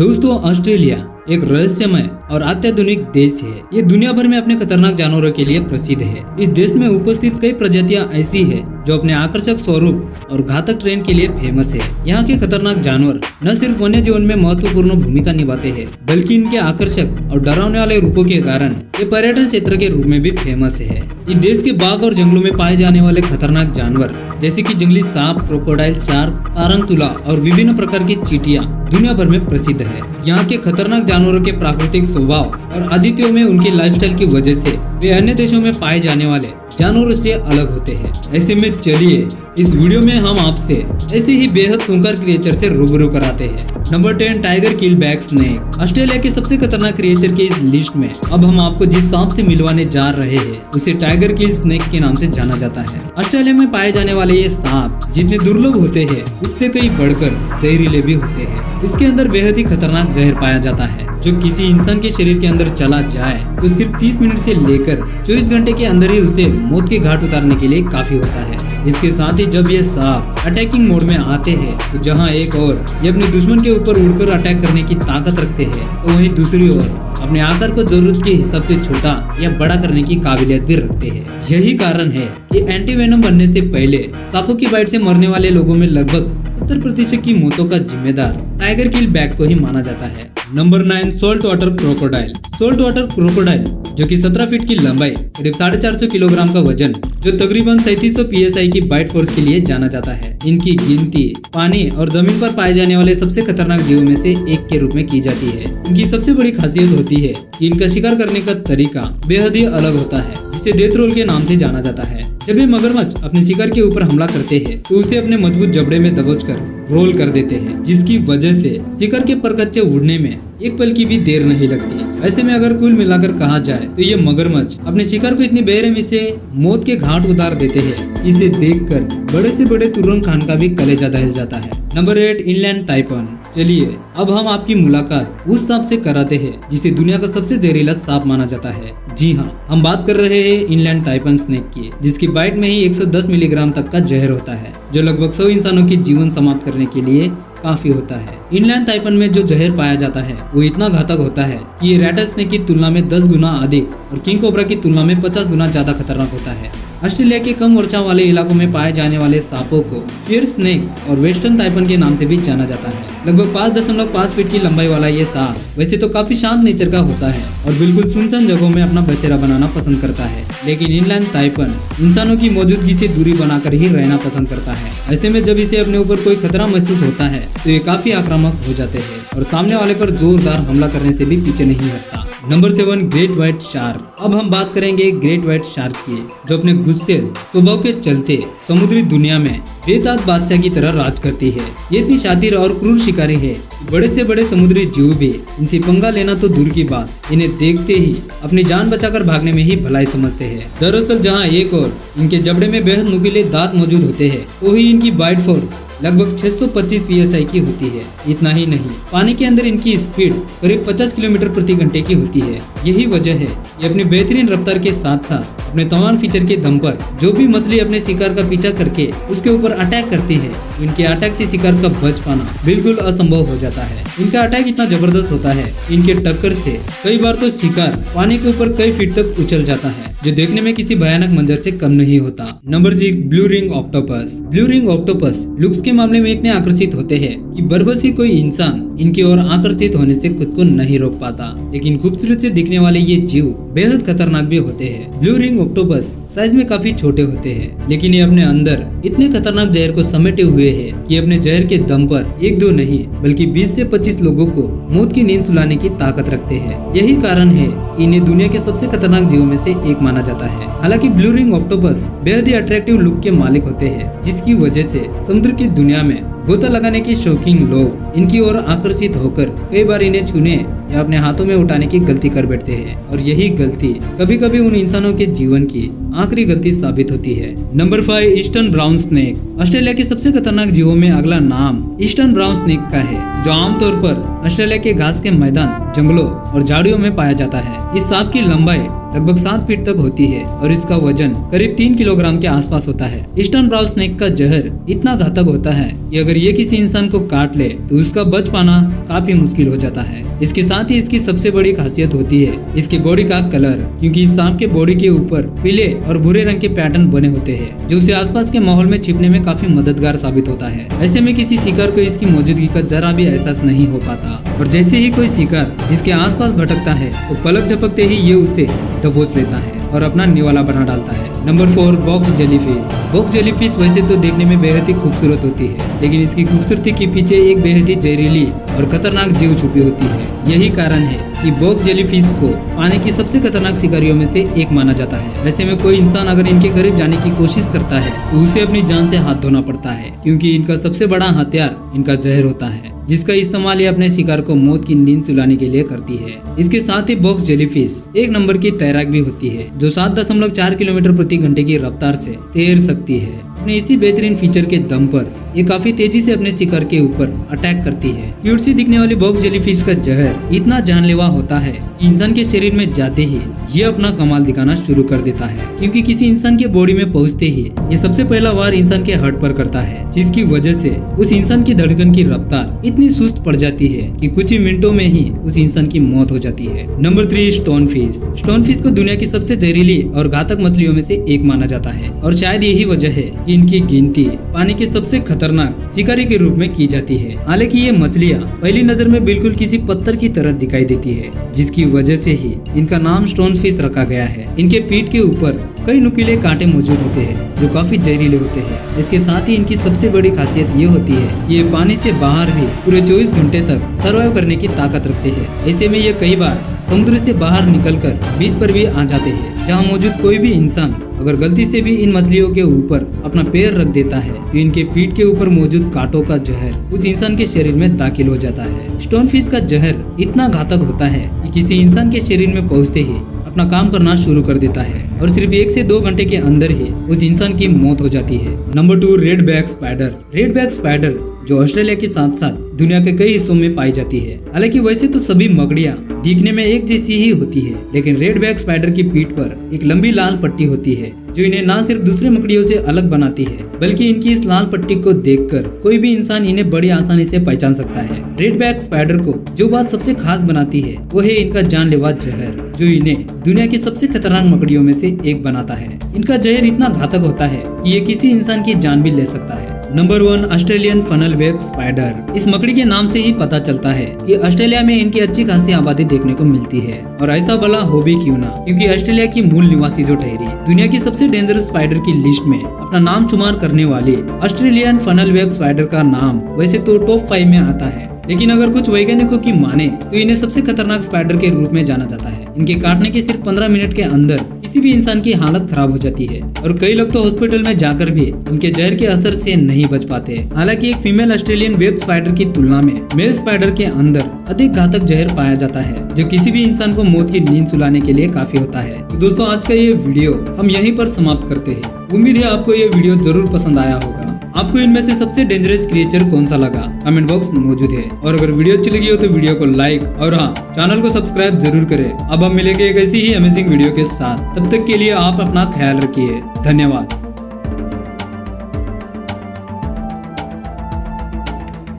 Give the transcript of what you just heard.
दोस्तों, ऑस्ट्रेलिया एक रहस्यमय और अत्याधुनिक देश है। ये दुनिया भर में अपने खतरनाक जानवरों के लिए प्रसिद्ध है। इस देश में उपस्थित कई प्रजातियां ऐसी है जो अपने आकर्षक स्वरूप और घातक ट्रेंड के लिए फेमस है। यहाँ के खतरनाक जानवर न सिर्फ वन्य जीवन में महत्वपूर्ण भूमिका निभाते हैं, बल्कि इनके आकर्षक और डरावने वाले रूपों के कारण ये पर्यटन क्षेत्र के रूप में भी फेमस है। इस देश के बाग और जंगलों में पाए जाने वाले खतरनाक जानवर जैसे कि जंगली सांप, क्रोकोडाइल, शार्क, तारंतुला और विभिन्न प्रकार की चींटियां दुनिया भर में प्रसिद्ध है। यहाँ के खतरनाक जानवरों के प्राकृतिक स्वभाव और आदित्यों में उनके लाइफस्टाइल की वजह से वे अन्य देशों में पाए जाने वाले जानवरों से अलग होते हैं। ऐसे में चलिए इस वीडियो में हम आपसे ऐसे ही बेहद खूंखार क्रिएचर से रूबरू कराते हैं। Number 10, tiger keelback snake. Australia के सबसे खतरनाक क्रिएचर के इस लिस्ट में अब हम आपको जिस सांप से मिलवाने जा रहे हैं उसे टाइगर किल स्नेक के नाम से जाना जाता है। ऑस्ट्रेलिया में पाए जाने वाले ये सांप जितने दुर्लभ होते हैं उससे कई बढ़कर जहरीले भी होते हैं। इसके अंदर बेहद ही खतरनाक जहर पाया जाता है जो किसी इंसान के शरीर के अंदर चला जाए तो सिर्फ 30 मिनट से लेकर 24 घंटे के अंदर ही उसे मौत के घाट उतारने के लिए काफी होता है। इसके साथ ही जब ये सांप अटैकिंग मोड में आते हैं तो जहां एक और ये अपने दुश्मन के ऊपर उड़कर अटैक करने की ताकत रखते हैं, तो वहीं दूसरी ओर अपने आकार को जरूरत के हिसाब से छोटा या बड़ा करने की काबिलियत भी रखते हैं। यही कारण है कि एंटी वेनम बनने से पहले सांपों की बाइट से मरने वाले लोगों में लगभग 70% की मौतों का जिम्मेदार टाइगर किलबैक को ही माना जाता है। Number 9, salt water crocodile. Salt water crocodile जो कि 17 फीट की लंबाई, करीब 450 किलोग्राम का वजन, जो तकरीबन 3700 PSI की बाइट फोर्स के लिए जाना जाता है। इनकी गिनती पानी और जमीन पर पाए जाने वाले सबसे खतरनाक जीवों में से एक के रूप में की जाती है। इनकी सबसे बड़ी खासियत होती है कि इनका शिकार करने का तरीका बेहद ही अलग होता है, जिसे डेथ रोल के नाम से जाना जाता है। जब ये मगरमच्छ अपने शिकार के ऊपर हमला करते हैं तो उसे अपने मजबूत जबड़े में दबोचकर रोल कर देते हैं, जिसकी वजह से शिकार के परकच्चे उड़ने में एक पल की भी देर नहीं लगती। ऐसे में अगर कुल मिलाकर कहा जाए तो ये मगरमच्छ अपने शिकार को इतनी बेरहमी से मौत के घाट उतार देते हैं, इसे देखकर बड़े से बड़े तुर्रम खान का भी कलेजा दहल जाता है। Number 8, inland taipan. चलिए अब हम आपकी मुलाकात उस सांप से कराते हैं जिसे दुनिया का सबसे जहरीला सांप माना जाता है। जी हाँ, हम बात कर रहे हैं इनलैंड टाइफन स्नेक की, जिसकी बाइट में ही 110 मिलीग्राम तक का जहर होता है, जो लगभग 100 इंसानों की जीवन समाप्त करने के लिए काफी होता है। इनलैंड टाइफन में जो जहर पाया जाता है वो इतना घातक होता है कि ये रैटल स्नेक की तुलना में 10 गुना अधिक और किंग कोबरा की तुलना में 50 गुना ज्यादा खतरनाक होता है। ऑस्ट्रेलिया के कम वर्षा वाले इलाकों में पाए जाने वाले सांपों को फियर स्नेक और वेस्टर्न टाइफन के नाम से भी जाना जाता है। लगभग 5.5 फीट की लंबाई वाला ये सांप वैसे तो काफी शांत नेचर का होता है और बिल्कुल सुनसान जगहों में अपना बसेरा बनाना पसंद करता है, लेकिन इनलैंड टाइफन इंसानों की मौजूदगी से दूरी बनाकर ही रहना पसंद करता है। ऐसे में जब इसे अपने ऊपर कोई खतरा महसूस होता है तो ये काफी आक्रामक हो जाते हैं और सामने वाले पर जोरदार हमला करने से भी पीछे नहीं हटता। Number 7, great white shark. अब हम बात करेंगे ग्रेट व्हाइट शार्क की, जो अपने गुस्से स्वभाव के चलते समुद्री दुनिया में बेताज बादशाह की तरह राज करती है। ये इतनी शातिर और क्रूर शिकारी है, बड़े से बड़े समुद्री जीव भी इनसे पंगा लेना तो दूर की बात, इन्हें देखते ही अपनी जान बचाकर भागने में ही भलाई समझते हैं। दरअसल जहाँ एक और इनके जबड़े में बेहद नुकीले दांत मौजूद होते हैं, वही इनकी बाइट फोर्स लगभग 625 PSI की होती है। इतना ही नहीं, पानी के अंदर इनकी स्पीड करीब 50 किलोमीटर प्रति घंटे की होती है। यही वजह है ये अपनी बेहतरीन रफ्तार के साथ साथ अपने तमाम फीचर के दम पर जो भी मछली अपने शिकार का पीछा करके उसके ऊपर अटैक करती है, इनके अटैक से शिकार का बच पाना बिल्कुल असंभव हो जाता है। इनका अटैक इतना जबरदस्त होता है, इनके टक्कर से कई बार तो शिकार पानी के ऊपर कई फीट तक उछल जाता है, जो देखने में किसी भयानक मंजर से कम नहीं होता। Number 6, blue ring octopus. Blue ring octopus looks के मामले में इतने आकर्षित होते हैं कि बरबस ही कोई इंसान इनकी ओर आकर्षित होने से खुद को नहीं रोक पाता, लेकिन खूबसूरत से दिखने वाले ये जीव बेहद खतरनाक भी होते हैं। ब्लू रिंग ऑक्टोपस साइज में काफी छोटे होते हैं, लेकिन ये अपने अंदर इतने खतरनाक जहर को समेटे हुए है कि अपने जहर के दम पर एक दो नहीं बल्कि 20 से 25 लोगों को मौत की नींद सुलाने की ताकत रखते हैं। यही कारण है कि इन्हें दुनिया के सबसे खतरनाक जीवों में से एक माना जाता है। हालांकि ब्लू रिंग ऑक्टोपस बेहद ही अट्रैक्टिव लुक के मालिक होते हैं, जिसकी वजह से समुद्र की दुनिया में गोता लगाने के शौकीन लोग इनकी ओर आकर्षित होकर कई बार इन्हें छूने या अपने हाथों में उठाने की गलती कर बैठते हैं, और यही गलती कभी कभी उन इंसानों के जीवन की आखिरी गलती साबित होती है। Number 5, eastern brown snake. Australia के सबसे खतरनाक जीवों में अगला नाम ईस्टर्न ब्राउन स्नेक का है, जो आमतौर पर ऑस्ट्रेलिया के घास के मैदान, जंगलों और झाड़ियों में पाया जाता है। इस सांप की लंबाई लगभग 7 फीट तक होती है और इसका वजन करीब 3 किलोग्राम के आसपास होता है। ईस्टर्न ब्राउ स्नेक का जहर इतना घातक होता है कि अगर ये किसी इंसान को काट ले तो उसका बच पाना काफी मुश्किल हो जाता है। इसके साथ ही इसकी सबसे बड़ी खासियत होती है इसकी बॉडी का कलर, क्योंकि इस सांप के बॉडी के ऊपर पीले और भूरे रंग के पैटर्न बने होते हैं जो उसे आसपास के माहौल में छिपने में काफी मददगार साबित होता है। ऐसे में किसी शिकार को इसकी मौजूदगी का जरा भी एहसास नहीं हो पाता और जैसे ही कोई शिकार इसके आसपास भटकता है तो पलक झपकते ही ये उसे दबोच लेता है और अपना निवाला बना डालता है। Number 4, box jellyfish. Box jellyfish वैसे तो देखने में बेहद ही खूबसूरत होती है, लेकिन इसकी खूबसूरती के पीछे एक बेहद ही जहरीली और खतरनाक जीव छुपी होती है। यही कारण है कि बॉक्स जेलीफिश को पानी की सबसे खतरनाक शिकारियों में से एक माना जाता है। ऐसे में कोई इंसान अगर इनके करीब जाने की कोशिश करता है तो उसे अपनी जान से हाथ धोना पड़ता है, क्योंकि इनका सबसे बड़ा हथियार इनका जहर होता है, जिसका इस्तेमाल ये अपने शिकार को मौत की नींद सुलाने के लिए करती है। इसके साथ ही बॉक्स जेलीफिश एक नंबर की तैराक भी होती है जो 7.4 किलोमीटर प्रति घंटे की रफ्तार से तैर सकती है। अपने इसी बेहतरीन फीचर के दम पर ये काफी तेजी से अपने शिकार के ऊपर अटैक करती है। क्यूट सी दिखने वाली बॉक्स जेलीफिश का जहर इतना जानलेवा होता है कि इंसान के शरीर में जाते ही ये अपना कमाल दिखाना शुरू कर देता है, क्योंकि किसी इंसान के बॉडी में पहुंचते ही ये सबसे पहला वार इंसान के हार्ट पर करता है, जिसकी वजह से उस इंसान की धड़कन की रफ्तार इतनी सुस्त पड़ जाती है कि कुछ ही मिनटों में ही उस इंसान की मौत हो जाती है। Number 3, stone fish. Stone fish को दुनिया की सबसे जहरीली और घातक मछलियों में से एक माना जाता है और शायद यही वजह है कि इनकी गिनती पानी के सबसे खतरनाक शिकारी के रूप में की जाती है। हालांकि ये मछलियाँ पहली नजर में बिल्कुल किसी पत्थर की तरह दिखाई देती है, जिसकी वजह से ही इनका नाम स्टोन फिश रखा गया है। इनके पीठ के ऊपर कई नुकीले कांटे मौजूद होते हैं जो काफी जहरीले होते हैं। इसके साथ ही इनकी सबसे बड़ी खासियत ये होती है कि ये पानी से बाहर भी पूरे 24 घंटे तक सर्वाइव करने की ताकत रखते हैं। ऐसे में ये कई बार समुद्र से बाहर निकलकर बीच पर भी आ जाते हैं, जहाँ मौजूद कोई भी इंसान अगर गलती से भी इन मछलियों के ऊपर अपना पैर रख देता है तो इनके पीठ के ऊपर मौजूद कांटों का जहर उस इंसान के शरीर में दाखिल हो जाता है। स्टोन फिश का जहर इतना घातक होता है कि किसी इंसान के शरीर में पहुंचते ही अपना काम करना शुरू कर देता है और सिर्फ 1 से 2 घंटे के अंदर ही उस इंसान की मौत हो जाती है। Number 2, red back spider. Red back spider जो ऑस्ट्रेलिया के साथ साथ दुनिया के कई हिस्सों में पाई जाती है। हालांकि वैसे तो सभी मकड़ियाँ दिखने में एक जैसी ही होती है, लेकिन रेड बैक स्पाइडर की पीठ पर एक लंबी लाल पट्टी होती है जो इन्हें न सिर्फ दूसरे मकड़ियों से अलग बनाती है, बल्कि इनकी इस लाल पट्टी को देखकर कोई भी इंसान इन्हें बड़ी आसानी से पहचान सकता है। रेड बैक स्पाइडर को जो बात सबसे खास बनाती है वो है इनका जानलेवा जहर, जो इन्हें दुनिया की सबसे खतरनाक मकड़ियों में से एक बनाता है। इनका जहर इतना घातक होता है कि ये किसी इंसान की जान भी ले सकता है। Number 1, Australian funnel web spider. इस मकड़ी के नाम से ही पता चलता है कि ऑस्ट्रेलिया में इनकी अच्छी खासी आबादी देखने को मिलती है, और ऐसा भला हो भी क्यों ना, क्योंकि ऑस्ट्रेलिया की मूल निवासी जो ठहरी दुनिया की सबसे डेंजरस स्पाइडर की लिस्ट में अपना नाम शुमार करने वाली ऑस्ट्रेलियन फनल वेब स्पाइडर का नाम वैसे तो टॉप 5 में आता है, लेकिन अगर कुछ वैज्ञानिकों की माने तो इन्हें सबसे खतरनाक स्पाइडर के रूप में जाना जाता है। इनके काटने के सिर्फ 15 मिनट के अंदर किसी भी इंसान की हालत खराब हो जाती है और कई लोग तो हॉस्पिटल में जाकर भी इनके जहर के असर से नहीं बच पाते। हालांकि एक फीमेल ऑस्ट्रेलियन वेब स्पाइडर की तुलना में मेल स्पाइडर के अंदर अधिक घातक जहर पाया जाता है, जो किसी भी इंसान को मौत की नींद सुलाने के लिए काफी होता है। तो दोस्तों, आज का ये वीडियो हम यहीं पर समाप्त करते हैं। उम्मीद है आपको ये वीडियो जरूर पसंद आया होगा। आपको इनमें से सबसे डेंजरस क्रिएचर कौन सा लगा, कमेंट बॉक्स में मौजूद है। और अगर वीडियो अच्छी लगी हो तो वीडियो को लाइक और हाँ, चैनल को सब्सक्राइब जरूर करें। अब हम मिलेंगे एक ऐसी ही अमेजिंग वीडियो के साथ। तब तक के लिए आप अपना ख्याल रखिए। धन्यवाद।